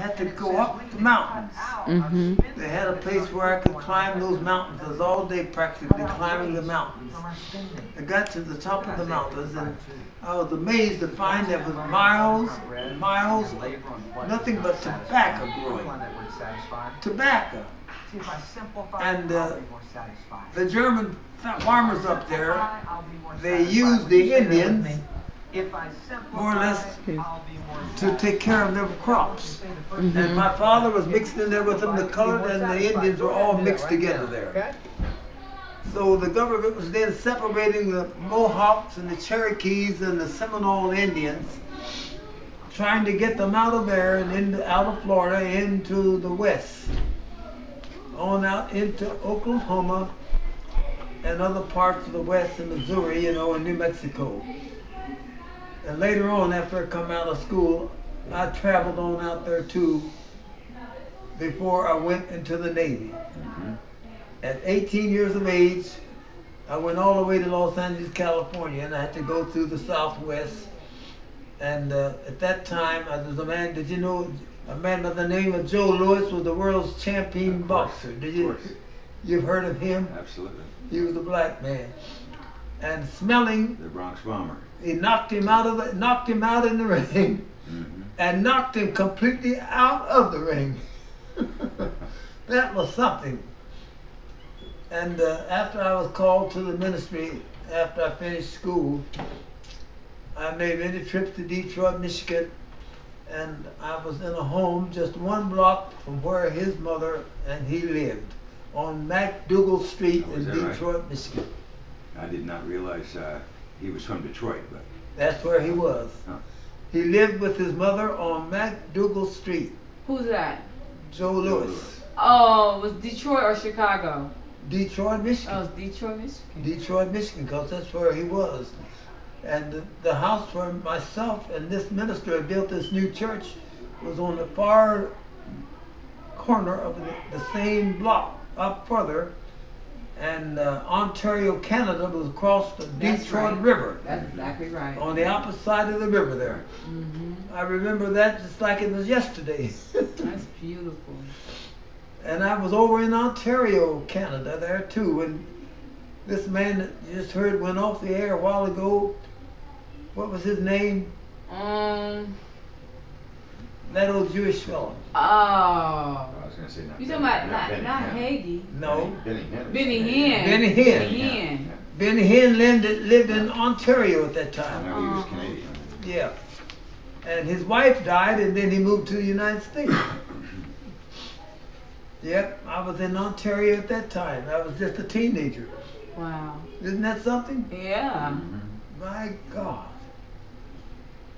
had to go up the mountains. They had a place where I could climb those mountains. I was all day practically climbing the mountains. I got to the top of the mountains and I was amazed to find there was miles and miles of nothing but tobacco growing. Tobacco. And the German farmers up there, they used the Indians more or less to take care of their crops. And my father was mixed in there with them. The colored and the Indians were all mixed together there. So the government was then separating the Mohawks and the Cherokees and the Seminole Indians, trying to get them out of there and out of Florida into the west, on out into Oklahoma and other parts of the west in Missouri, and New Mexico. And later on, after I come out of school, I traveled on out there too before I went into the Navy. At 18 years of age, I went all the way to Los Angeles, California, and I had to go through the Southwest. And at that time, there was a man, did you know, a man by the name of Joe Louis was the world's champion boxer. Did you? You've heard of him? Absolutely. He was a black man. And smelling the Bronx Bomber. He knocked him out in the ring, and knocked him completely out of the ring. That was something. And after I was called to the ministry, after I finished school, I made many trips to Detroit, Michigan, and I was in a home just one block from where his mother and he lived, on MacDougall Street in Detroit, Michigan. I did not realize he was from Detroit, but that's where he was. Huh. He lived with his mother on MacDougall Street. Who's that? Joe Louis. Oh, was Detroit or Chicago? Detroit, Michigan. Oh, it's Detroit, Michigan. Detroit, Michigan, because that's where he was. And the house where myself and this minister had built this new church was on the far corner of the same block, up further. And Ontario, Canada was across the Detroit River. That's exactly right. On the opposite side of the river there. I remember that just like it was yesterday. That's beautiful. And I was over in Ontario, Canada there too. And this man that you just heard went off the air a while ago. What was his name? That old Jewish fellow. Oh. I was going to say not. You talking about not Hagee? No. Benny Hinn. Benny Hinn. Benny Hinn. Benny Hinn lived in Ontario at that time. I know he was Canadian. Yeah. And his wife died, and then he moved to the United States. Yep, I was in Ontario at that time. I was just a teenager. Wow. Isn't that something? Yeah. My God.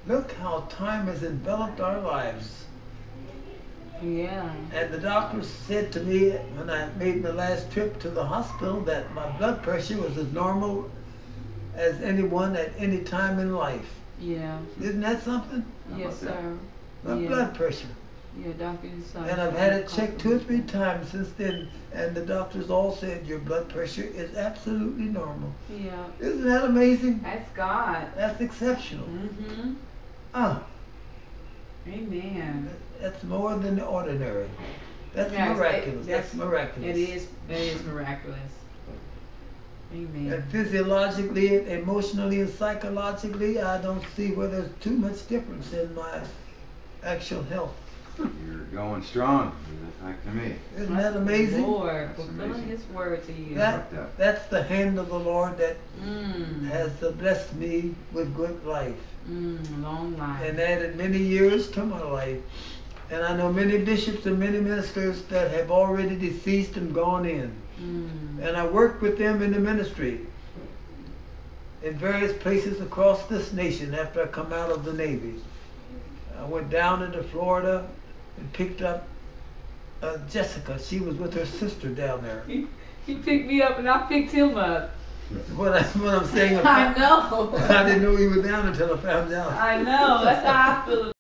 Look how time has enveloped our lives. Yeah. And the doctor said to me when I made my last trip to the hospital that my blood pressure was as normal as anyone at any time in life. Yeah. Isn't that something? Yes, sir. My blood pressure. Yeah, doctor decided. And I've had it checked 2 or 3 times since then, and the doctors all said your blood pressure is absolutely normal. Yeah. Isn't that amazing? That's God. That's exceptional. Amen. That's more than the ordinary. That's miraculous. That's miraculous. It is miraculous. Amen. And physiologically, emotionally, and psychologically, I don't see where there's too much difference in my actual health. You're going strong, like to me. Isn't that amazing? Lord, fulfilling His word to you. That's the hand of the Lord that has blessed me with good life. Long life. And added many years to my life. And I know many bishops and many ministers that have already deceased and gone in. And I worked with them in the ministry in various places across this nation after I come out of the Navy. I went down into Florida and picked up Jessica. She was with her sister down there. He picked me up and I picked him up. What I'm saying, I know. I didn't know he was down until I found out. I know. That's how I feel.